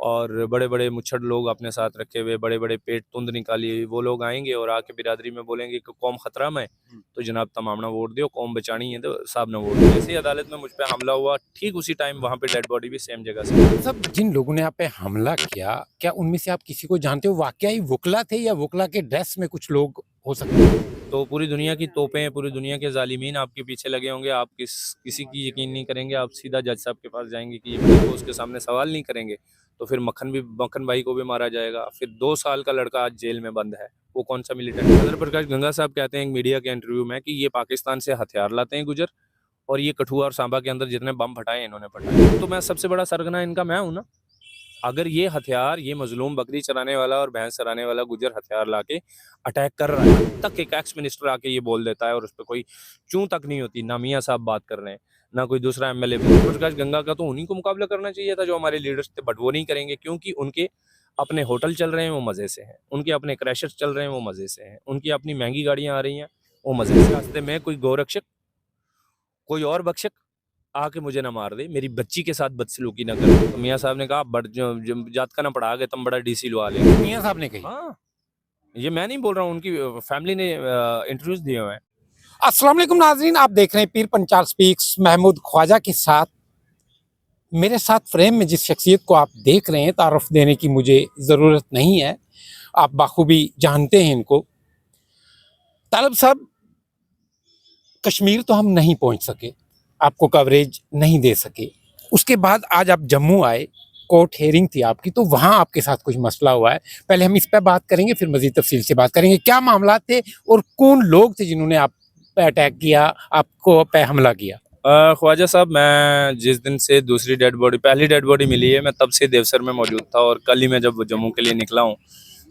और बड़े-बड़े मुच्छड़ लोग अपने साथ रखे हुए, बड़े-बड़े पेट तुंद निकाली, वो लोग आएँगे और आके बिरादरी में बोलेंगे कि कौम खतरा में, तो जनाब तमामना वोट दियो, कौम बचानी है तो साहब ने वोट दियो। जैसे ही अदालत में मुझ पे हमला हुआ, ठीक उसी टाइम वहाँ पे डेड बॉडी भी सेम जगह से मिली। सब जिन लोगों ने आप पे हमला किया, क्या उनमें से आप किसी को जानते हो? वाकई वुकला थे या वुकला के ड्रेस में कुछ लोग हो सकते हैं? तो पूरी दुनिया की तोपें, पूरी दुनिया के ज़ालिमीन आपके पीछे लगे होंगे, आप किसी की यकीन नहीं करेंगे, आप सीधा जज साहब के पास जाएँगे कि ये उसके सामने सवाल नहीं करेंगे, तो फिर मक्खन भाई को भी मारा जाएगा। फिर 2 साल का लड़का आज जेल में बंद है, वो कौन-सा मिलिटेंट है? चंद्र प्रकाश गंगा साहब कहते हैं एक मीडिया के इंटरव्यू में कि ये पाकिस्तान से हथियार लाते हैं गुजर, और ये कठुआ और सांबा के अंदर जितने बम फटाए इन्होंने फटाए। तो मैं सबसे बड़ा सरगना इनका मैं हूँ ना। अगर ये हथियार, ये मज़लूम बकरी चराने वाला और भैंस चराने वाला गुज्जर हथियार लाके अटैक कर रहा है, तक एक एक्स मिनिस्टर आके ये बोल देता है और उसपे कोई चूँ तक नहीं होती, ना मियाँ साहब बात कर रहे हैं, ना कोई दूसरा एमएलए। प्रकाश गंगा का तो उन्हीं को मुकाबला करना चाहिए था जो हमारे लीडर्स थे, बट वो नहीं करेंगे क्योंकि उनके अपने होटल चल रहे हैं, वो मज़े से हैं। उनके अपने क्रैशर्स चल रहे हैं, वो मज़े से हैं। उनकी अपनी महँगी गाड़ियाँ आ रही हैं, वो मज़े से। रास्ते में कोई गोरक्षक, कोई और बख्शक आके मुझे ना मार दे, मेरी बच्ची के साथ बदसलूकी ना करे। तो मियाँ साहब ने कहा बड़ ज ज जात का ना पढ़ा के तुम बड़ा डीसी लवा लेंगे। मियाँ साहब ने कही। हाँ, ये मैं नहीं बोल रहा हूँ, उनकी फैमिली ने इंटरव्यूज़ दिए हुए हैं। अस्सलाम वालेकुम नाज़रीन, आप देख रहे हैं पीर पंचाल स्पीक्स महमूद ख्वाजा के साथ। मेरे साथ फ्रेम में जिस शख्सियत को आप देख रहे हैं, तारुफ देने की मुझे ज़रूरत नहीं है, आप बाखूबी जानते हैं इनको। तालब साहब, कश्मीर तो हम नहीं पहुंच सके, आपको कवरेज नहीं दे सके। उसके बाद आज आप जम्मू आए, कोर्ट हेयरिंग थी आपकी, तो वहाँ आपके साथ कुछ मसला हुआ है। पहले हम इस पर बात करेंगे, फिर मज़ीद तफसील से बात करेंगे। क्या मामला थे और कौन लोग थे जिन्होंने आप पे अटैक किया, आपको पे हमला किया? ख्वाजा साहब, मैं जिस दिन से पहली डेड बॉडी मिली है, मैं तब से देवसर में मौजूद था और कल ही मैं जब जम्मू के लिए निकला हूँ,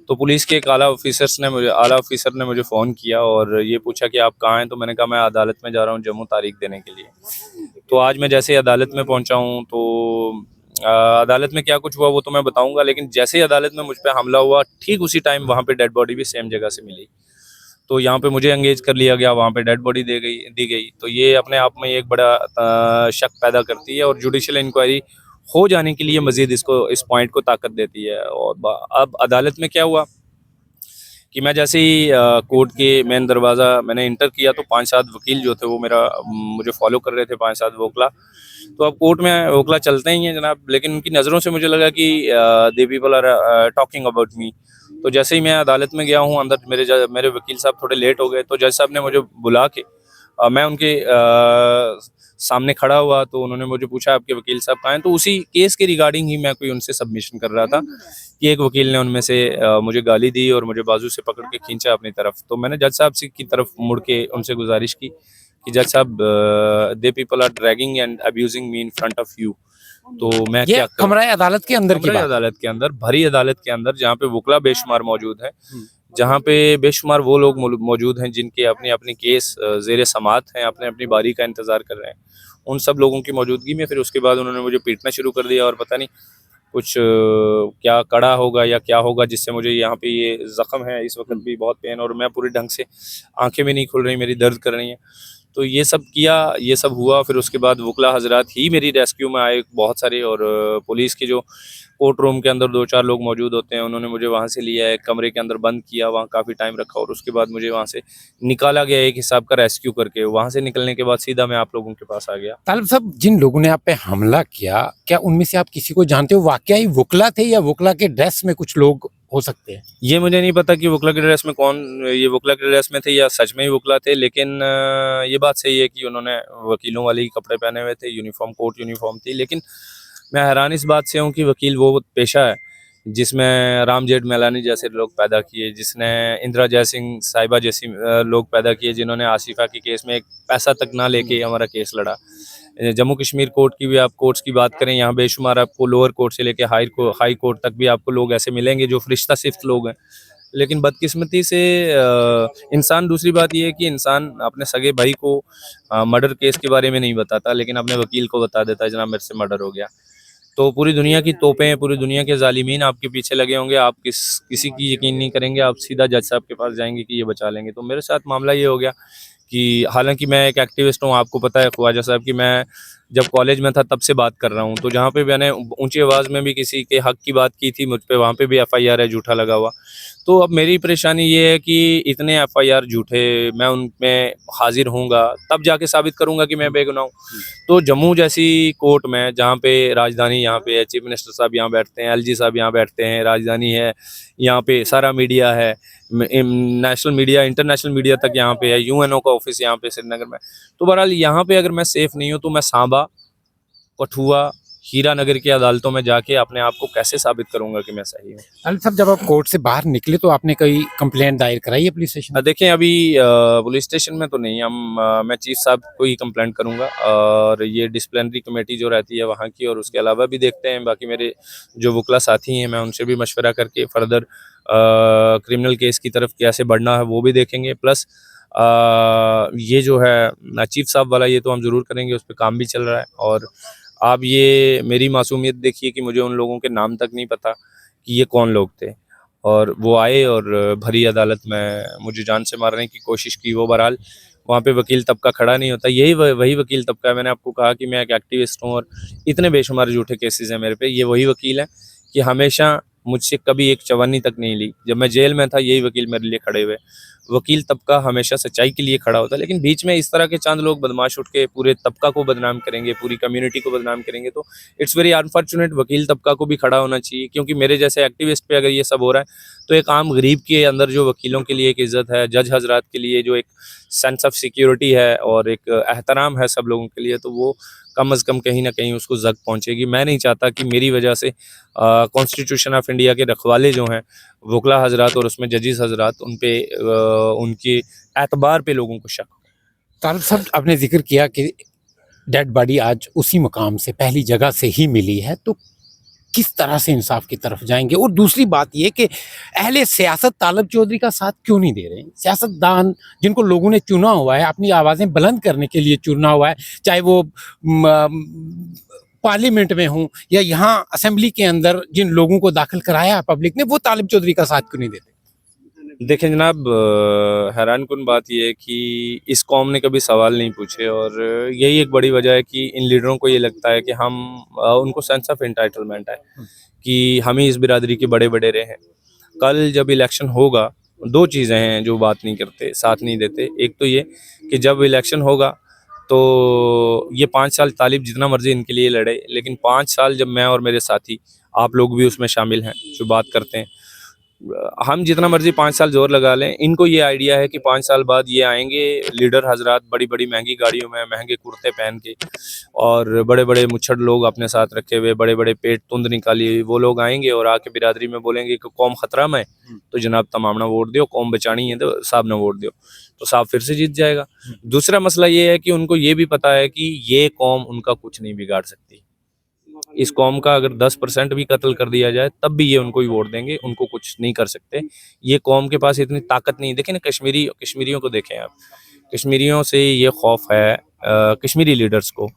तो पुलिस के एक आला ऑफिसर ने मुझे फ़ोन किया और ये पूछा कि आप कहाँ हैं? तो मैंने कहा मैं अदालत में जा रहा हूँ जम्मू तारीख देने के लिए। तो आज मैं जैसे ही अदालत में पहुँचा हूँ, तो अदालत में क्या कुछ हुआ वो तो मैं बताऊँगा, लेकिन जैसे ही अदालत में मुझ पे हमला हुआ, ठीक उसी टाइम वहाँ पे डेड बॉडी भी सेम जगह से मिली। तो यहाँ पे मुझे एंगेज कर लिया गया, वहाँ पे डेड बॉडी दी गई। तो ये अपने आप में एक बड़ा शक पैदा करती है और जुडिशियल इंक्वायरी हो जाने के लिए मज़ीद इस पॉइंट को ताकत देती है। और अब अदालत में क्या हुआ कि मैं जैसे ही कोर्ट के मेन दरवाज़ा मैंने इंटर किया, तो 5-7 वकील जो थे वो मुझे फॉलो कर रहे थे, 5-7 वकला। तो अब कोर्ट में वकला चलते ही हैं जनाब, लेकिन उनकी नज़रों से मुझे लगा कि they people are talking about me. तो जैसे ही मैं अदालत में गया हूँ अंदर, मेरे वकील साहब थोड़े लेट हो गए, तो जज साहब ने मुझे बुला के मैं उनके सामने खड़ा हुआ, तो उन्होंने मुझे पूछा आपके वकील साहब कहाँ हैं? तो उसी केस के रिगार्डिंग ही मैं कोई उनसे सबमिशन कर रहा था कि एक वकील ने उनमें से मुझे गाली दी और मुझे बाजू से पकड़ के खींचा अपनी तरफ। तो मैंने जज साहब की तरफ मुड़ के उनसे गुजारिश की कि जज साहब, they people are dragging and abusing me in front of you, तो मैं ये क्या करूं? कमरा अदालत के अंदर की कमरे बात? अदालत के अंदर, भरी अदालत के अंदर, जहाँ पे वकला बेशुमार मौजूद है, जहाँ पे बेशुमार वो लोग मौजूद हैं जिनके अपने अपने केस जेर समात हैं, अपने अपनी बारी का इंतजार कर रहे हैं। उन सब लोगों की मौजूदगी में फिर उसके बाद उन्होंने मुझे पीटना शुरू कर दिया और पता नहीं कुछ क्या कड़ा होगा या क्या होगा जिससे मुझे यहाँ पे ये जख्म है इस वक्त भी बहुत पेन, और मैं पूरे ढंग से आंखें भी नहीं खुल रही, मेरी दर्द कर रही हैं। तो ये सब किया, ये सब हुआ। फिर उसके बाद वकला हजरात ही मेरी रेस्क्यू में आए बहुत सारे, और पुलिस की जो कोर्ट रूम के अंदर 2-4 लोग मौजूद होते हैं, उन्होंने मुझे वहाँ से लिया, एक कमरे के अंदर बंद किया, वहाँ काफ़ी टाइम रखा और उसके बाद मुझे वहाँ से निकाला गया एक हिसाब का रेस्क्यू करके। वहाँ से निकलने के बाद सीधा मैं आप लोगों के पास आ गया। तालिब साहब, जिन लोगों ने आप पे हमला किया, क्या उनमें से आप किसी को जानते हो? वाकई वुकला थे या वुकला के ड्रेस में कुछ लोग हो सकते हैं? ये मुझे नहीं पता कि वकला के ड्रेस में ये वकला के ड्रेस में थे या सच में ही वकला थे, लेकिन ये बात सही है कि उन्होंने वकीलों वाले ही कपड़े पहने हुए थे, यूनिफॉर्म, कोर्ट यूनिफॉर्म थी। लेकिन मैं हैरान इस बात से हूँ कि वकील वो पेशा है जिसमें राम जेठमलानी जैसे लोग पैदा किए, जिसने इंदिरा जयसिंह साहिबा जैसी लोग पैदा किए, जिन्होंने आसिफा के केस में एक पैसा तक ना लेके हमारा केस लड़ा। जम्मू कश्मीर कोर्ट की भी आप कोर्ट्स की बात करें, यहाँ बेशुमार आपको लोअर कोर्ट से लेके हाई कोर्ट तक भी आपको लोग ऐसे मिलेंगे जो फरिश्ता सिफ्त लोग हैं। लेकिन बदकिस्मती से इंसान, दूसरी बात ये है कि इंसान अपने सगे भाई को मर्डर केस के बारे में नहीं बताता, लेकिन अपने वकील को बता देता है जनाब मेरे से मर्डर हो गया। तो पूरी दुनिया की तोपें, पूरी दुनिया के ज़ालिमीन आपके पीछे लगे होंगे, आप किसी की यकीन नहीं करेंगे, आप सीधा जज साहब के पास जाएंगे कि ये बचा लेंगे। तो मेरे साथ मामला ये हो गया कि हालांकि मैं एक एक्टिविस्ट हूँ, आपको पता है ख्वाजा साहब कि मैं जब कॉलेज में था तब से बात कर रहा हूँ। तो जहाँ पे मैंने ऊंची आवाज़ में भी किसी के हक की बात की थी मुझ पे, वहाँ पे भी एफआईआर है झूठा लगा हुआ। तो अब मेरी परेशानी ये है कि इतने एफआईआर झूठे, मैं उनमें हाजिर होऊंगा तब जाके साबित करूंगा कि मैं बेगुनाह हूँ। तो जम्मू जैसी कोर्ट में, जहाँ पे राजधानी यहाँ पे है, चीफ मिनिस्टर साहब यहाँ बैठते हैं, एलजी साहब यहाँ बैठते हैं, राजधानी है, यहाँ पे सारा मीडिया है, नेशनल मीडिया, इंटरनेशनल मीडिया तक यहाँ पे है, यूएनओ का ऑफिस यहाँ पे श्रीनगर में। तो बहरहाल यहाँ पे अगर मैं सेफ नहीं हूँ तो मैं सांबा, कठुआ, हीरानगर की अदालतों में जाके अपने आप को कैसे साबित करूंगा कि मैं सही हूँ। तालिब साहब, जब आप कोर्ट से बाहर निकले तो आपने कोई कंप्लेंट दायर कराई है पुलिस स्टेशन में? देखें अभी पुलिस स्टेशन में तो नहीं, मैं चीफ साहब को ही कंप्लेंट करूंगा, और ये डिसिप्लिनरी कमेटी जो रहती है वहाँ की, और उसके अलावा भी देखते हैं बाकी मेरे जो वकला साथी हैं, मैं उनसे भी मशवरा करके फर्दर क्रिमिनल केस की तरफ कैसे बढ़ना है वो भी देखेंगे। प्लस ये जो है चीफ साहब वाला, ये तो हम ज़रूर करेंगे, उस पर काम भी चल रहा है। और आप ये मेरी मासूमियत देखिए कि मुझे उन लोगों के नाम तक नहीं पता कि ये कौन लोग थे, और वो आए और भरी अदालत में मुझे जान से मारने की कोशिश की। वो बहरहाल वहाँ पे वकील तबका खड़ा नहीं होता, यही वही वकील तबका है। मैंने आपको कहा कि मैं एक एक्टिविस्ट हूँ और इतने बेशुमार झूठे केसेस हैं मेरे पे, ये वही वकील है कि हमेशा मुझसे कभी एक चवन्नी तक नहीं ली। जब मैं जेल में था यही वकील मेरे लिए खड़े हुए। वकील तबका हमेशा सच्चाई के लिए खड़ा होता है, लेकिन बीच में इस तरह के चंद लोग बदमाश उठ के पूरे तबका को बदनाम करेंगे, पूरी कम्युनिटी को बदनाम करेंगे, तो इट्स वेरी अनफॉर्चुनेट। वकील तबका को भी खड़ा होना चाहिए, क्योंकि मेरे जैसे एक्टिविस्ट पे अगर ये सब हो रहा है तो एक आम गरीब के अंदर जो वकीलों के लिए एक इज्जत है, जज हजरात के लिए जो एक सेंस ऑफ सिक्योरिटी है और एक एहतराम है सब लोगों के लिए, तो वो कम अज़ कम कहीं ना कहीं उसको जग पहुंचेगी। मैं नहीं चाहता कि मेरी वजह से कॉन्स्टिट्यूशन ऑफ इंडिया के रखवाले जो हैं, वकला हजरात और उसमें जजेस हजरात, उन पे उनके एतबार पे लोगों को शक हो। तालिब साहब, आपने जिक्र किया कि डेड बॉडी आज उसी मकाम से, पहली जगह से ही मिली है, तो किस तरह से इंसाफ की तरफ जाएंगे? और दूसरी बात ये कि अहले सियासत तालिब चौधरी का साथ क्यों नहीं दे रहे हैं? सियासतदान जिनको लोगों ने चुना हुआ है, अपनी आवाज़ें बुलंद करने के लिए चुना हुआ है, चाहे वो पार्लियामेंट में हों या यहाँ असेंबली के अंदर जिन लोगों को दाखिल कराया है पब्लिक ने, वो तालिब चौधरी का साथ क्यों नहीं देते? देखें जनाब, हैरान कुन बात यह है कि इस कौम ने कभी सवाल नहीं पूछे, और यही एक बड़ी वजह है कि इन लीडरों को ये लगता है कि हम उनको सेंस ऑफ एंटाइटलमेंट है कि हम ही इस बिरादरी के बड़े बड़े रहे हैं। कल जब इलेक्शन होगा, दो चीज़ें हैं जो बात नहीं करते, साथ नहीं देते। एक तो ये कि जब इलेक्शन होगा तो ये 5 साल तालिब जितना मर्जी इनके लिए लड़े, लेकिन 5 साल जब मैं और मेरे साथी, आप लोग भी उसमें शामिल हैं जो बात करते हैं, हम जितना मर्जी 5 साल जोर लगा लें, इनको ये आइडिया है कि 5 साल बाद ये आएंगे लीडर हजरात बड़ी बड़ी महंगी गाड़ियों में, महंगे कुर्ते पहन के, और बड़े बड़े मुच्छड़ लोग अपने साथ रखे हुए, बड़े बड़े पेट तुंद निकाली हुई, वो लोग आएंगे और आके बिरादरी में बोलेंगे कि कौम खतरा में, तो जनाब तमामना वोट दो, कौम बचानी है तो साहब ने वोट दो, तो साहब फिर से जीत जाएगा। दूसरा मसला ये है कि उनको ये भी पता है कि ये कौम उनका कुछ नहीं बिगाड़ सकती। इस कौम का अगर 10% भी कत्ल कर दिया जाए तब भी ये उनको ही वोट देंगे, उनको कुछ नहीं कर सकते। ये कौम के पास इतनी ताकत नहीं। देखें ना, कश्मीरियों को देखें आप, कश्मीरियों से ये खौफ है कश्मीरी लीडर्स को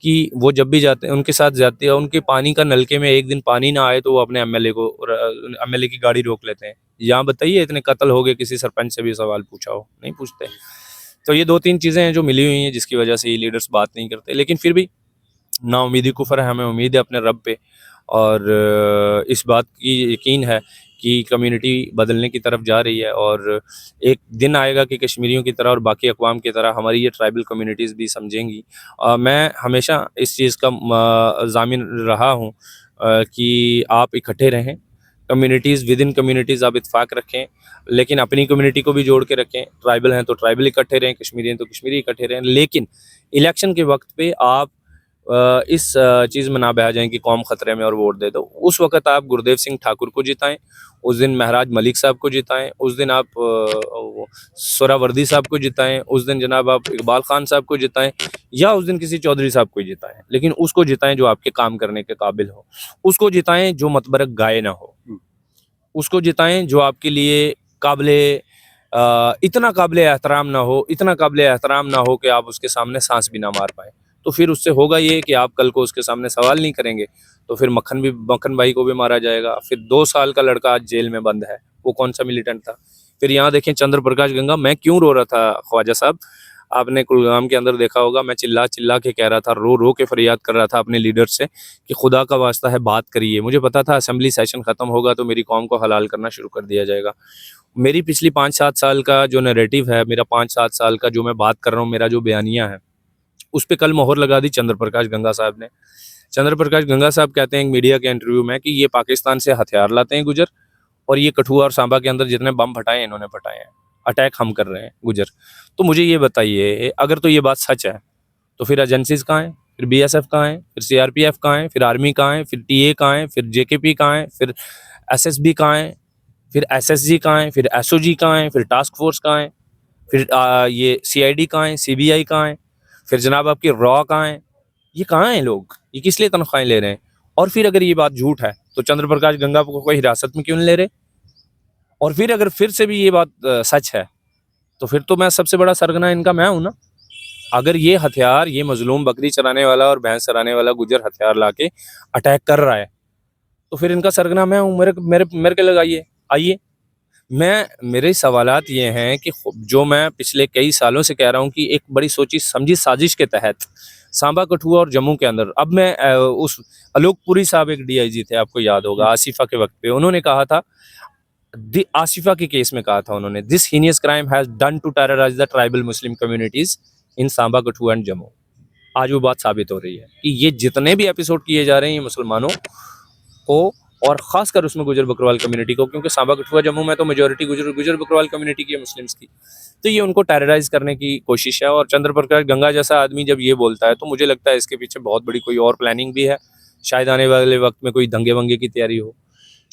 कि वो जब भी जाते हैं उनके साथ जाते हैं, उनके पानी का नलके में एक दिन पानी ना आए तो वो अपने एमएलए की गाड़ी रोक लेते हैं। यहाँ बताइए, इतने कत्ल हो गए, किसी सरपंच से भी सवाल पूछा हो, नहीं पूछते। तो ये 2-3 चीज़ें हैं जो मिली हुई हैं जिसकी वजह से ये लीडर्स बात नहीं करते, लेकिन फिर भी ना उम्मीदी कुफर है, हमें उम्मीद है अपने रब पे, और इस बात की यकीन है कि कम्युनिटी बदलने की तरफ जा रही है, और एक दिन आएगा कि कश्मीरियों की तरह और बाकी अक़वाम की तरह हमारी ये ट्राइबल कम्युनिटीज़ भी समझेंगी। मैं हमेशा इस चीज़ का ज़ामिन रहा हूँ कि आप इकट्ठे रहें, कम्युनिटीज़ विद इन कम्युनिटीज़ आप इत्फाक रखें, लेकिन अपनी कम्युनिटी को भी जोड़ के रखें। ट्राइबल हैं तो ट्राइबल इकट्ठे रहें, कश्मीरी हैं तो कश्मीरी इकट्ठे रहें, लेकिन इलेक्शन के वक्त पे आप इस चीज़ में ना बह जाएं कि कौम ख़तरे में और वोट दे दो। उस वक़्त आप गुरदेव सिंह ठाकुर को जिताएं, उस दिन महराज मलिक साहब को जिताएं, उस दिन आप सोहरावर्दी साहब को जिताएं, उस दिन जनाब आप इकबाल खान साहब को जिताएं, या उस दिन किसी चौधरी साहब को जिताएं, लेकिन उसको जिताएं जो आपके काम करने के काबिल हो, उसको जिताएं जो मतबरक गाय ना हो, उसको जिताएं जो आपके लिए इतना काबिल एहतराम ना हो, इतना काबिल एहतराम ना हो कि आप उसके सामने सांस भी ना मार पाएँ। तो फिर उससे होगा ये कि आप कल को उसके सामने सवाल नहीं करेंगे, तो फिर मक्खन भाई को भी मारा जाएगा। फिर 2 साल का लड़का आज जेल में बंद है, वो कौन सा मिलिटेंट था? फिर यहाँ देखें चंद्र प्रकाश गंगा, मैं क्यों रो रहा था ख्वाजा साहब, आपने कुलगाम के अंदर देखा होगा, मैं चिल्ला चिल्ला के कह रहा था, रो रो के फरियाद कर रहा था अपने लीडर से कि खुदा का वास्ता है बात करिए। मुझे पता था असेंबली सेशन ख़त्म होगा तो मेरी कौम को हलाल करना शुरू कर दिया जाएगा। मेरी पिछली 5-7 साल का जो नैरेटिव है, मेरा 5-7 साल का जो मैं बात कर रहा हूँ, मेरा जो बयानिया है, उस पे कल मोहर लगा दी चंद्र प्रकाश गंगा साहब ने। चंद्र प्रकाश गंगा साहब कहते हैं एक मीडिया के इंटरव्यू में कि ये पाकिस्तान से हथियार लाते हैं गुजर, और ये कठुआ और सांबा के अंदर जितने बम फटाए हैं इन्होंने फटाए हैं, अटैक हम कर रहे हैं गुजर। तो मुझे ये बताइए, अगर तो ये बात सच है तो फिर एजेंसीज कहाँ हैं, फिर बीएसएफ कहाँ है, फिर सीआरपीएफ कहाँ है, फिर आर्मी कहाँ है, फिर टीए कहाँ है, फिर जेकेपी कहाँ है, फिर एसएसबी कहाँ है, फिर एसएसजी कहाँ है, फिर एसओजी कहाँ है, फिर टास्क फोर्स कहाँ है, फिर ये सीआईडी कहाँ है, सीबीआई कहाँ है, फिर जनाब आपकी रॉ कहाँ है? ये कहाँ हैं लोग? ये किस लिए तनख्वाहें ले रहे हैं? और फिर अगर ये बात झूठ है तो चंद्र प्रकाश गंगा को कोई हिरासत में क्यों नहीं ले रहे? और फिर अगर फिर से भी ये बात सच है तो फिर तो मैं सबसे बड़ा सरगना इनका मैं हूं ना। अगर ये हथियार, ये मजलूम बकरी चराने वाला और भैंस चराने वाला गुजर हथियार लाके अटैक कर रहा है तो फिर इनका सरगना मैं हूं। मेरे मेरे मेरे के लगाइए, आइए। मेरे सवालात ये हैं कि जो मैं पिछले कई सालों से कह रहा हूं कि एक बड़ी सोची समझी साजिश के तहत सांबा, कठुआ और जम्मू के अंदर, अब मैं उस आलोकपुरी साहब एक डीआईजी थे, आपको याद होगा, आसिफा के वक्त पे उन्होंने कहा था, आसिफा के केस में कहा था उन्होंने, this heinous crime has done to terrorise the tribal Muslim communities in Samba, Kathua and Jammu. आज वो बात साबित हो रही है कि ये जितने भी एपिसोड किए जा रहे हैं ये मुसलमानों को, और खासकर उसमें गुजर बकरवाल कम्युनिटी को, क्योंकि सांबा, कठुआ, जम्मू में तो मेजोरिटी गुजर बकरवाल कम्युनिटी की है, मुस्लिम्स की, तो ये उनको टेरराइज करने की कोशिश है। और चंद्र प्रकाश गंगा जैसा आदमी जब ये बोलता है तो मुझे लगता है इसके पीछे बहुत बड़ी कोई और प्लानिंग भी है। शायद आने वाले वक्त में कोई दंगे वंगे की तैयारी हो,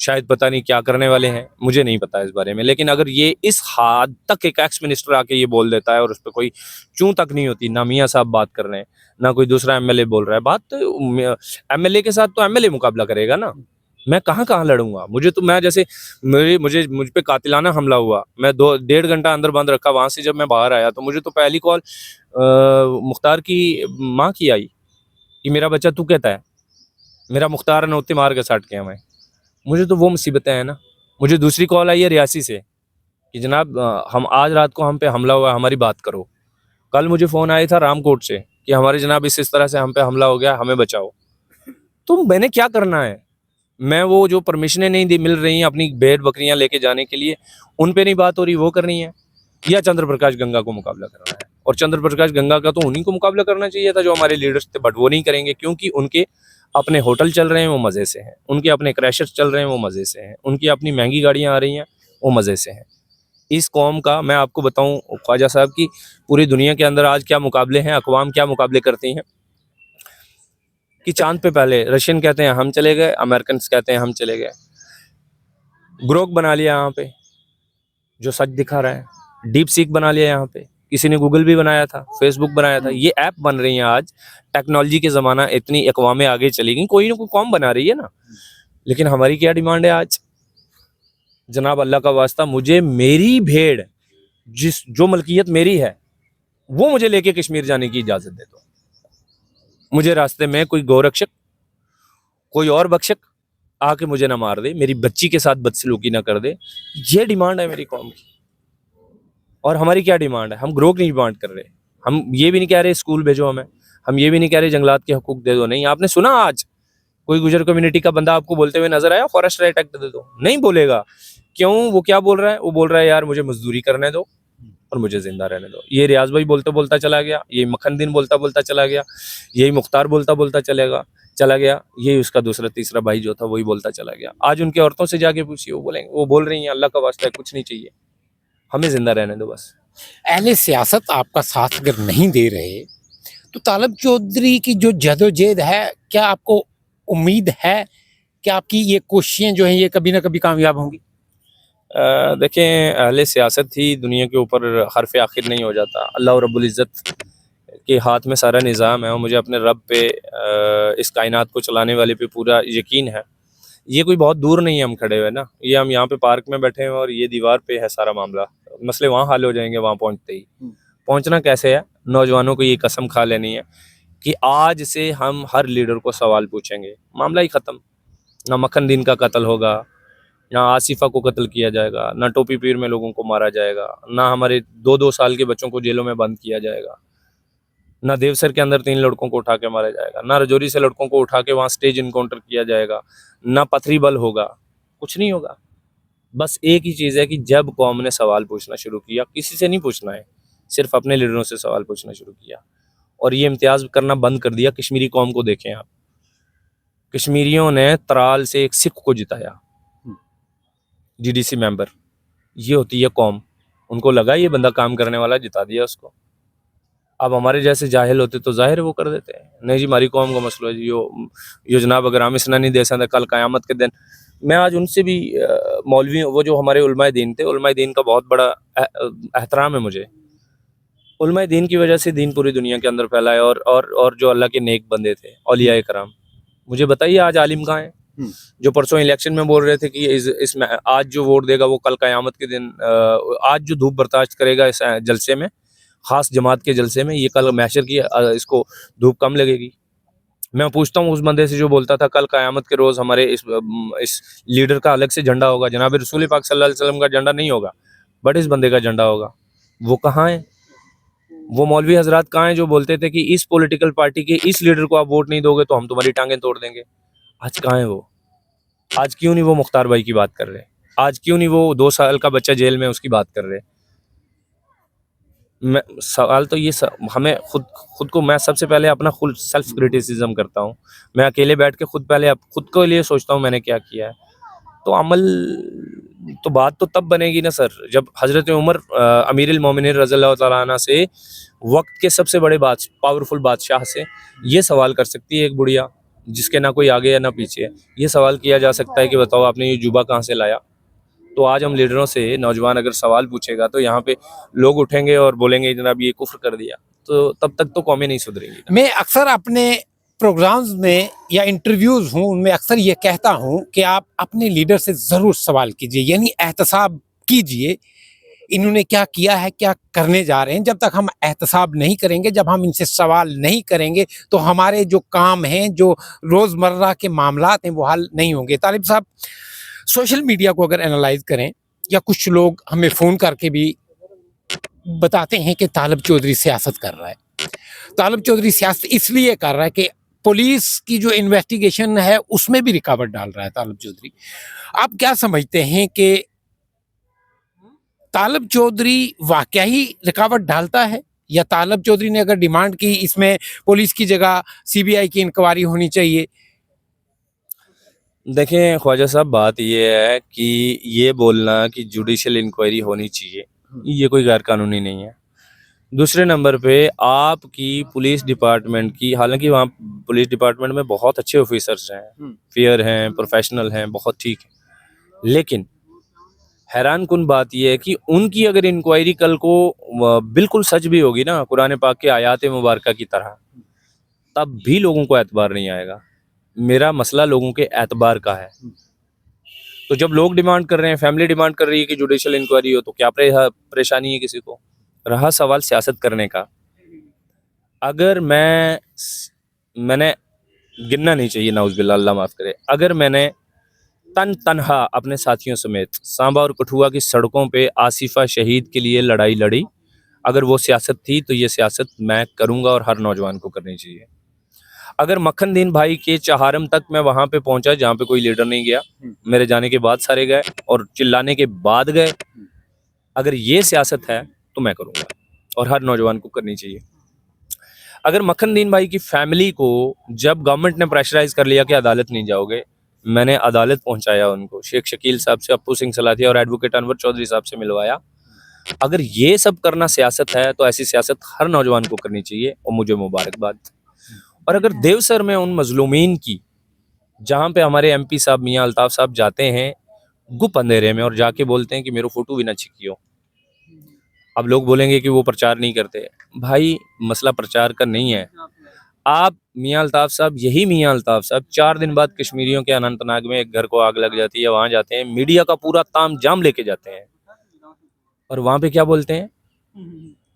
शायद पता नहीं क्या करने वाले हैं, मुझे नहीं पता इस बारे में। लेकिन अगर ये इस हद तक एक एक्स मिनिस्टर आके ये बोल देता है और उस पर कोई चूं तक नहीं होती, ना मियाँ साहब बात कर रहे हैं, ना कोई दूसरा एमएलए बोल रहा है बात, तो एमएलए के साथ तो एमएलए मुकाबला करेगा ना। मैं कहाँ कहाँ लड़ूंगा? मैं जैसे मुझ पे कातिलाना हमला हुआ, मैं 2-1.5 घंटा अंदर बंद रखा, वहां से जब मैं बाहर आया तो मुझे तो पहली कॉल मुख्तार की माँ की आई कि मेरा बच्चा तू कहता है, मेरा मुख्तार ने उत्ते मार के साट के हमें। मुझे तो वो मुसीबतें हैं ना। मुझे दूसरी कॉल आई है रियासी से कि जनाब हम आज रात को हम पे हमला हुआ, हमारी बात करो। कल मुझे फ़ोन आया था रामकोट से कि हमारे जनाब इस तरह से हम पे हमला हो गया, हमें बचाओ। तो मैंने क्या करना है? मैं वो जो परमिशनें नहीं मिल रही हैं अपनी भेड़ बकरियां लेके जाने के लिए, उन पे नहीं बात हो रही, वो करनी है, या चंद्र प्रकाश गंगा को मुकाबला करना है? और चंद्र प्रकाश गंगा का तो उन्हीं को मुकाबला करना चाहिए था जो हमारे लीडर्स थे, बट वो नहीं करेंगे क्योंकि उनके अपने होटल चल रहे हैं, वो मज़े से हैं, उनके अपने क्रैशर्स चल रहे हैं, वो मज़े से हैं, उनकी अपनी महंगी गाड़ियाँ आ रही हैं, वो मज़े से हैं। इस कौम का मैं आपको बताऊं ख्वाजा साहब की पूरी दुनिया के अंदर आज क्या मुकाबले हैं, अकवाम क्या मुकाबले करती हैं कि चांद पे पहले रशियन कहते हैं हम चले गए, अमेरिकन कहते हैं हम चले गए। ग्रोक बना लिया यहाँ पे जो सच दिखा रहा है, डीप सीक बना लिया यहाँ पे, किसी ने गूगल भी बनाया था, फेसबुक बनाया था, ये ऐप बन रही हैं आज। टेक्नोलॉजी के ज़माना, इतनी अकवामें आगे चली गई, कोई ना कोई कौम बना रही है ना। लेकिन हमारी क्या डिमांड है आज? जनाब अल्लाह का वास्ता, मुझे मेरी भेड़ जो मलकियत मेरी है वो मुझे लेके कश्मीर जाने की इजाज़त दे दो। मुझे रास्ते में कोई गौरक्षक, कोई और बख्शक आके मुझे ना मार दे, मेरी बच्ची के साथ बदसलूकी ना कर दे। ये डिमांड है मेरी कौम की। और हमारी क्या डिमांड है? हम ग्रोक नहीं डिमांड कर रहे, हम ये भी नहीं कह रहे स्कूल भेजो हमें, हम ये भी नहीं कह रहे जंगलात के हकूक दे दो। नहीं, आपने सुना आज कोई गुजर कम्युनिटी का बंदा आपको बोलते हुए नजर आया फॉरेस्ट राइट एक्ट दे दो? नहीं बोलेगा। क्यों? वो क्या बोल रहा है? वो बोल रहा है यार मुझे मजदूरी करने दो और मुझे जिंदा रहने दो। ये रियाज भाई बोलता बोलता चला गया, ये मखन दिन बोलता बोलता चला गया, यही मुख्तार बोलता बोलता चला गया, यही उसका दूसरा तीसरा भाई जो था वही बोलता चला गया। आज उनकी औरतों से जाके पूछिए, वो बोलेंगे, वो बोल रही हैं अल्लाह का वास्ता है कुछ नहीं चाहिए, हमें जिंदा रहने दो बस। अहले सियासत आपका साथ अगर नहीं दे रहे तो तालब चौधरी की जो जदोजहद है, क्या आपको उम्मीद है कि आपकी ये कोशिशें जो हैं ये कभी ना कभी कामयाब होंगी? देखें, अहले सियासत ही दुनिया के ऊपर हरफ आखिर नहीं हो जाता। अल्लाह रब्बुल इज़्ज़त के हाथ में सारा निज़ाम है और मुझे अपने रब पे, इस कायनात को चलाने वाले पे पूरा यकीन है। ये कोई बहुत दूर नहीं है हम खड़े हुए ना, ये हम यहाँ पे पार्क में बैठे हैं और ये दीवार पे है सारा मामला। मसले वहाँ हल हो जाएंगे वहाँ पहुँचते ही। पहुँचना कैसे है? नौजवानों को ये कसम खा लेनी है कि आज से हम हर लीडर को सवाल पूछेंगे, मामला ही ख़त्म। ना मखन दिन का कत्ल होगा, ना आसिफा को कत्ल किया जाएगा, ना टोपी पीर में लोगों को मारा जाएगा, ना हमारे 2-2 साल के बच्चों को जेलों में बंद किया जाएगा, ना देवसर के अंदर 3 लड़कों को उठा के मारा जाएगा, ना रजौरी से लड़कों को उठा के वहाँ स्टेज इनकाउंटर किया जाएगा, ना पथरी बल होगा, कुछ नहीं होगा। बस एक ही चीज़ है कि जब कौम ने सवाल पूछना शुरू किया, किसी से नहीं पूछना है, सिर्फ अपने लीडरों से सवाल पूछना शुरू किया और ये इम्तियाज़ करना बंद कर दिया। कश्मीरी कौम को देखें आप, कश्मीरियों ने त्राल से एक सिख को जिताया, जीडीसी मेंबर। ये होती है कौम, उनको लगा ये बंदा काम करने वाला, जिता दिया उसको। अब हमारे जैसे जाहिल होते तो जाहिर वो कर देते हैं, नहीं जी हमारी कौम का मसला है जी, यो जनाब अगर हम इसना नहीं दे सकते कल क़यामत के दिन। मैं आज उनसे भी मौलवी, वो जो हमारे उलमाए दीन थे, उलमाए दीन का बहुत बड़ा एहतराम है मुझे। उलमाए दीन की वजह से दीन पूरी दुनिया के अंदर फैला है और जो अल्लाह के नेक बंदे थे, औलिया कराम। मुझे बताइए आज आलिम कहाँ है? जो परसों इलेक्शन में बोल रहे थे कि इसमें आज जो वोट देगा वो कल क़यामत के दिन, आज जो धूप बर्दाश्त करेगा इस जलसे में, ख़ास जमात के जलसे में, ये कल महशर की इसको धूप कम लगेगी। मैं पूछता हूँ उस बंदे से जो बोलता था कल क़यामत के रोज़ हमारे इस लीडर का अलग से झंडा होगा, जनाब रसूल पाक सल्लल्लाहु अलैहि वसल्लम का झंडा नहीं होगा, बट इस बंदे का झंडा होगा। वो कहाँ है? वो मौलवी हजरात कहाँ हैं जो बोलते थे कि इस पॉलिटिकल पार्टी के इस लीडर को आप वोट नहीं दोगे तो हम तुम्हारी टांगें तोड़ देंगे? आज कहाँ है वो? आज क्यों नहीं वो मुख्तार भाई की बात कर रहे? आज क्यों नहीं वो 2 साल का बच्चा जेल में उसकी बात कर रहे? मैं सवाल तो ये हमें खुद को, मैं सबसे पहले अपना खुद सेल्फ क्रिटिसिज्म करता हूँ। मैं अकेले बैठ के पहले खुद के लिए सोचता हूँ मैंने क्या किया है। तो अमल तो बात तो तब बनेगी ना सर, जब हज़रत उमर अमीरुल मोमिनीन रज़ियल्लाहु तआला अन्हु से, वक्त के सबसे बड़े पावरफुल बादशाह से ये सवाल कर सकती है एक बुढ़िया जिसके ना कोई आगे या ना पीछे है। ये सवाल किया जा सकता है कि बताओ आपने ये जुबा कहाँ से लाया? तो आज हम लीडरों से, नौजवान अगर सवाल पूछेगा तो यहाँ पे लोग उठेंगे और बोलेंगे जनाब ये कुफ्र कर दिया, तो तब तक तो कौमें नहीं सुधरेंगी। मैं अक्सर अपने प्रोग्राम्स में या इंटरव्यूज़ हूँ उनमें अक्सर ये कहता हूँ कि आप अपने लीडर से ज़रूर सवाल कीजिए, यानी एहतसाब कीजिए, इन्होंने क्या किया है, क्या करने जा रहे हैं। जब तक हम एहतसाब नहीं करेंगे, जब हम इनसे सवाल नहीं करेंगे, तो हमारे जो काम हैं, जो रोज़मर्रा के मामलात हैं, वो हल नहीं होंगे। तालिब साहब, सोशल मीडिया को अगर एनालाइज करें, या कुछ लोग हमें फ़ोन करके भी बताते हैं कि तालिब चौधरी सियासत कर रहा है। तालिब चौधरी सियासत इसलिए कर रहा है कि पुलिस की जो इन्वेस्टिगेशन है उसमें भी रुकावट डाल रहा है तालिब चौधरी। आप क्या समझते हैं कि तालिब चौधरी वाकया ही रुकावट डालता है, या तालिब चौधरी ने अगर डिमांड की इसमें पुलिस की जगह सीबीआई की इंक्वायरी होनी चाहिए? देखें ख्वाजा साहब, बात ये है कि ये बोलना कि जुडिशल इंक्वायरी होनी चाहिए, ये कोई गैर कानूनी नहीं है। दूसरे नंबर पे आपकी पुलिस डिपार्टमेंट की, हालांकि वहाँ पुलिस डिपार्टमेंट में बहुत अच्छे ऑफिसर्स हैं, फेयर हैं, प्रोफेशनल हैं, बहुत ठीक है, लेकिन हैरान कुन बात यह है कि उनकी अगर इंक्वायरी कल को बिल्कुल सच भी होगी ना, कुरान पाक के आयात मुबारका की तरह, तब भी लोगों को एतबार नहीं आएगा। मेरा मसला लोगों के एतबार का है। तो जब लोग डिमांड कर रहे हैं, फैमिली डिमांड कर रही है कि जुडिशल इंक्वायरी हो, तो क्या परेशानी है किसी को? रहा सवाल सियासत करने का, अगर मैंने गिनना नहीं चाहिए, नाउज़ुबिल्लाह, अल्लाह माफ़ करे, अगर मैंने तनहा अपने साथियों समेत सांबा और कठुआ की सड़कों पे आसिफा शहीद के लिए लड़ाई लड़ी, अगर वो सियासत थी तो ये सियासत मैं करूँगा और हर नौजवान को करनी चाहिए। अगर मक्खन दीन भाई के चहारम तक मैं वहाँ पे पहुँचा जहाँ पे कोई लीडर नहीं गया, मेरे जाने के बाद सारे गए और चिल्लाने के बाद गए, अगर ये सियासत है तो मैं करूँगा और हर नौजवान को करनी चाहिए। अगर मक्खन दीन भाई की फैमिली को जब गवर्नमेंट ने प्रेशराइज कर लिया कि अदालत नहीं जाओगे, मैंने अदालत पहुंचाया उनको, शेख शकील साहब से, अप्पू सिंह सलाथिया और एडवोकेट अनवर चौधरी साहब से मिलवाया। अगर ये सब करना सियासत है तो ऐसी सियासत हर नौजवान को करनी चाहिए और मुझे मुबारकबाद। और अगर देवसर में उन मजलूमीन की, जहाँ पे हमारे MP साहब मियाँ अल्ताफ़ साहब जाते हैं गुप अंधेरे में और जाके बोलते हैं कि मेरे फोटो भी ना छिकियो, अब लोग बोलेंगे कि वो प्रचार नहीं करते। भाई मसला प्रचार का नहीं है। आप मियाँ अल्ताफ़ साहब, यही मियाँ अल्ताफ़ साहब 4 दिन बाद कश्मीरियों के अनंतनाग में एक घर को आग लग जाती है, वहाँ जाते हैं, मीडिया का पूरा तामझाम लेके जाते हैं और वहाँ पे क्या बोलते हैं?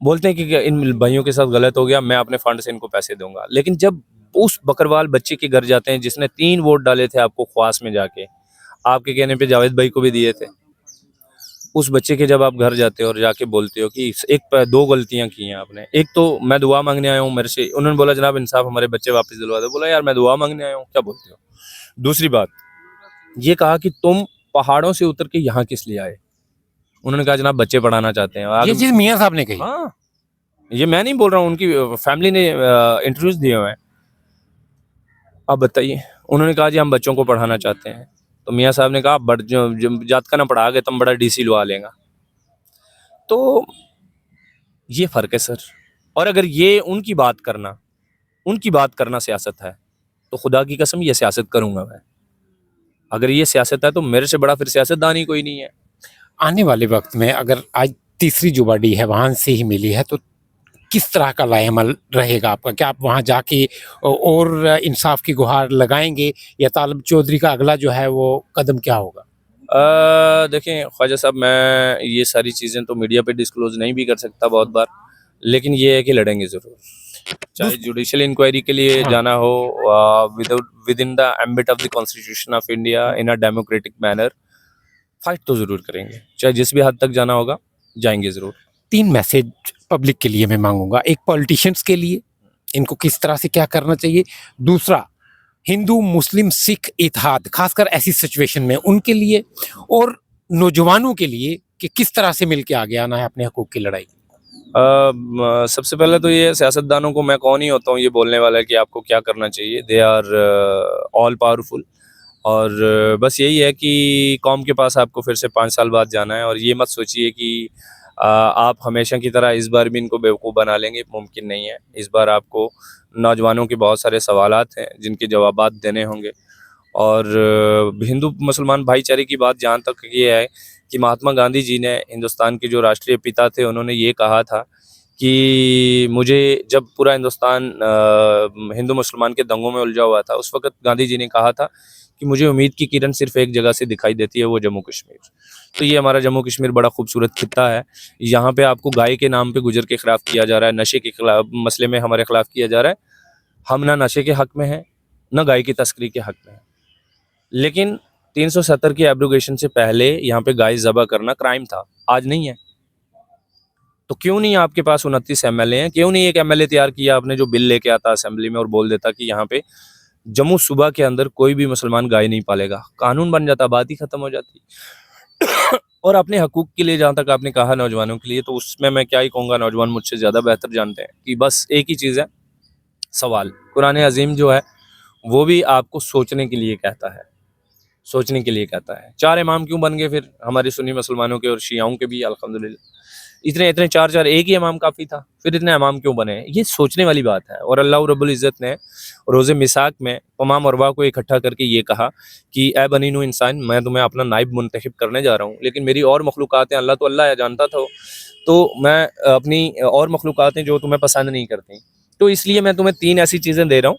बोलते हैं कि इन भाइयों के साथ गलत हो गया, मैं अपने फंड से इनको पैसे दूंगा। लेकिन जब उस बकरवाल बच्चे के घर जाते हैं जिसने 3 वोट डाले थे आपको ख्वास में जाके, आपके कहने पे जावेद भाई को भी दिए थे। उस बच्चे के जब आप घर जाते हो और जाके बोलते हो कि दो गलतियां की हैं आपने, एक तो मैं दुआ मांगने आया हूँ मेरे से, उन्होंने बोला जनाब इंसाफ हमारे बच्चे वापस दिलवा दो, बोला यार मैं दुआ मांगने आया हूँ, क्या बोलते हो। दूसरी बात ये कहा कि तुम पहाड़ों से उतर के यहाँ किस लिए आए, उन्होंने कहा जनाब बच्चे पढ़ाना चाहते हैं। ये आगे चीज मियां साहब ने कही। हाँ, ये मैं नहीं बोल रहा हूँ, उनकी फैमिली ने इंटरव्यूज दिए हुए हैं। आप बताइए, उन्होंने कहा जी हम बच्चों को पढ़ाना चाहते हैं, तो मियाँ साहब ने कहा जात का ना पढ़ा के तुम बड़ा डीसी लुआ लेगा। तो ये फर्क है सर। और अगर ये उनकी बात करना सियासत है, तो खुदा की कसम ये सियासत करूंगा मैं। अगर ये सियासत है तो मेरे से बड़ा फिर सियासतदान ही कोई नहीं है। आने वाले वक्त में अगर आज तीसरी जो बॉडी है वहां से ही मिली है, तो किस तरह का लाएअमल रहेगा आपका? क्या आप वहां जाके और इंसाफ की गुहार लगाएंगे, या तालिब चौधरी का अगला जो है वो कदम क्या होगा? देखें ख्वाजा साहब, मैं ये सारी चीज़ें तो मीडिया पे डिस्क्लोज नहीं भी कर सकता बहुत बार, लेकिन ये है कि लड़ेंगे ज़रूर। चाहे जुडिशियल इंक्वायरी के लिए हाँ। जाना हो, with in the ambit of the constitution of India in a democratic manner, fight तो ज़रूर करेंगे। चाहे जिस भी हद तक जाना होगा जाएंगे ज़रूर। 3 मैसेज पब्लिक के लिए मैं मांगूंगा। एक, पॉलिटिशियंस के लिए, इनको किस तरह से क्या करना चाहिए। दूसरा, हिंदू मुस्लिम सिख इत्तेहाद, खासकर ऐसी सिचुएशन में उनके लिए। और नौजवानों के लिए कि किस तरह से मिलके आगे आना है अपने हकूक की लड़ाई। सबसे पहले तो ये सियासतदानों को मैं कौन ही होता हूँ ये बोलने वाला कि आपको क्या करना चाहिए। They are all powerful. और बस यही है कि कौम के पास आपको फिर से 5 साल बाद जाना है, और ये मत सोचिए कि आप हमेशा की तरह इस बार भी इनको बेवकूफ़ बना लेंगे, मुमकिन नहीं है। इस बार आपको नौजवानों के बहुत सारे सवालात हैं जिनके जवाबात देने होंगे। और हिंदू मुसलमान भाईचारे की बात जहाँ तक ये है कि महात्मा गांधी जी ने, हिंदुस्तान के जो राष्ट्रीय पिता थे, उन्होंने ये कहा था कि मुझे, जब पूरा हिंदुस्तान हिंदू मुसलमान के दंगों में उलझा हुआ था, उस वक्त गांधी जी ने कहा था कि मुझे उम्मीद की किरण सिर्फ एक जगह से दिखाई देती है, वो जम्मू कश्मीर। तो ये हमारा जम्मू कश्मीर बड़ा खूबसूरत खित्ता है। यहाँ पे आपको गाय के नाम पे गुजर के खिलाफ किया जा रहा है, नशे के खिलाफ मसले में हमारे खिलाफ किया जा रहा है। हम ना नशे के हक में हैं, ना गाय की तस्करी के हक में हैं। लेकिन 370 की एब्रोगेशन से पहले यहाँ पे गाय ज़बह करना क्राइम था, आज नहीं है। तो क्यों नहीं आपके पास 29 एमएलए हैं, क्यों नहीं एक एमएलए तैयार किया आपने जो बिल लेके आता असेंबली में और बोल देता कि यहाँ पे जम्मू सूबा के अंदर कोई भी मुसलमान गाय नहीं पालेगा, कानून बन जाता, बात ही खत्म हो जाती। और अपने हकूक के लिए जहाँ तक आपने कहा नौजवानों के लिए, तो उसमें मैं क्या ही कहूँगा, नौजवान मुझसे ज़्यादा बेहतर जानते हैं कि बस एक ही चीज़ है, सवाल। कुरान अजीम जो है वो भी आपको सोचने के लिए कहता है, सोचने के लिए कहता है। 4 इमाम क्यों बन गए फिर हमारे सुन्नी मुसलमानों के और शियाओं के भी, अल्हम्दुलिल्लाह इतने इतने 4 एक ही इमाम काफ़ी था, फिर इतने इमाम क्यों बने? ये सोचने वाली बात है। और अल्लाह रब्बुल इज़्ज़त ने रोज़े मिसाक में तमाम अरवा को इकट्ठा करके ये कहा कि ए बनी नू इंसान, मैं तुम्हें अपना नाइब मुंतखब करने जा रहा हूँ, लेकिन मेरी और मखलूक़ात हैं, अल्लाह तो अल्लाह है, जानता था, तो मैं अपनी और मखलूक़ात हैं जो तुम्हें पसंद नहीं करती, तो इसलिए मैं तुम्हें 3 ऐसी चीज़ें दे रहा हूँ,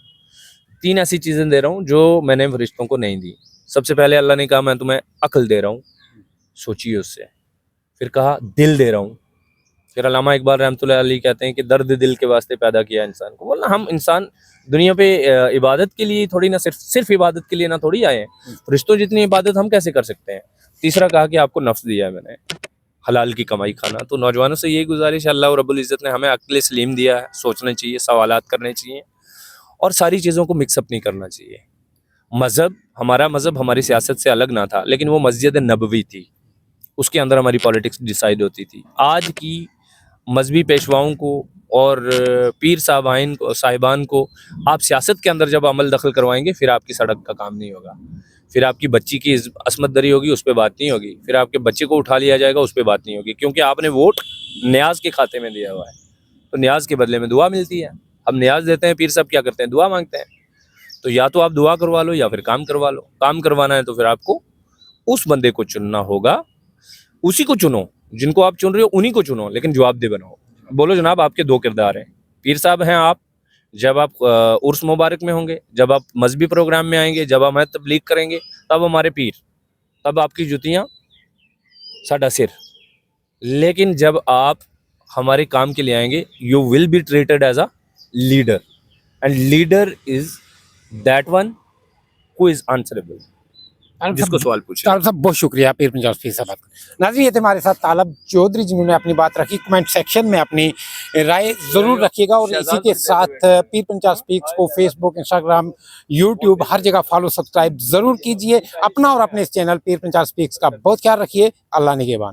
3 ऐसी चीज़ें दे रहा हूँ जो मैंने फरिश्तों को नहीं दी। सबसे पहले अल्लाह ने कहा मैं तुम्हें अक्ल दे रहा हूँ, सोचिए उससे। फिर कहा दिल दे रहा हूँ। फिर अल्लामा इकबाल रहमतुल्लाह अलैह कहते हैं कि दर्द दिल के वास्ते पैदा किया इंसान को। बोलना हम इंसान दुनिया पे इबादत के लिए थोड़ी ना, सिर्फ इबादत के लिए ना थोड़ी आए हैं। फरिश्तों जितनी इबादत हम कैसे कर सकते हैं। तीसरा कहा कि आपको नफ्स दिया है मैंने, हलाल की कमाई खाना। तो नौजवानों से यही गुजारिश है, अल्लाह रब्बुल इज़्ज़त ने हमें अक्ल सलीम दिया है, सोचना चाहिए, सवालात करने चाहिए और सारी चीज़ों को मिक्सअप नहीं करना चाहिए। मज़हब, हमारा मज़हब हमारी सियासत से अलग ना था, लेकिन वो मस्जिद नबवी थी, उसके अंदर हमारी पॉलिटिक्स डिसाइड होती थी। आज की मजहबी पेशवाओं को और पीर साहिबान को आप सियासत के अंदर जब अमल दखल करवाएंगे, फिर आपकी सड़क का काम नहीं होगा, फिर आपकी बच्ची की असमत दरी होगी, उस पर बात नहीं होगी, फिर आपके बच्चे को उठा लिया जाएगा, उस पर बात नहीं होगी, क्योंकि आपने वोट न्याज के खाते में दिया हुआ है। तो न्याज के बदले में दुआ मिलती है। हम न्याज देते हैं, पीर साहब क्या करते हैं, दुआ मांगते हैं। तो या तो आप दुआ करवा लो या फिर काम करवा लो। काम करवाना है तो फिर आपको उस बंदे को चुनना होगा, उसी को चुनो, जिनको आप चुन रहे हो उन्हीं को चुनो, लेकिन जवाबदेह बनो। बोलो जनाब आपके 2 किरदार हैं, पीर साहब हैं आप जब आप उर्स मुबारक में होंगे, जब आप मजहबी प्रोग्राम में आएंगे, जब हम तबलीग करेंगे, तब हमारे पीर, तब आपकी जुतियाँ, साडा सिर। लेकिन जब आप हमारे काम के लिए आएंगे, you will be treated as a leader, and leader is that one who is answerable. जिसको सवाल पूछे। तालब साहब बहुत शुक्रिया पीर पंजाब स्पीक्स से बात करने। नाज़रीन, ये थे हमारे साथ तालब चौधरी जिन्होंने अपनी बात रखी। कमेंट सेक्शन में अपनी राय ज़रूर रखिएगा और इसी के साथ पीर पंजाब स्पीक्स को फेसबुक, इंस्टाग्राम, यूट्यूब हर जगह फॉलो सब्सक्राइब ज़रूर कीजिए। अपना और अपने इस चैनल पीर पंजाब स्पीक्स का बहुत ख्याल रखिए। अल्लाह निगहबान।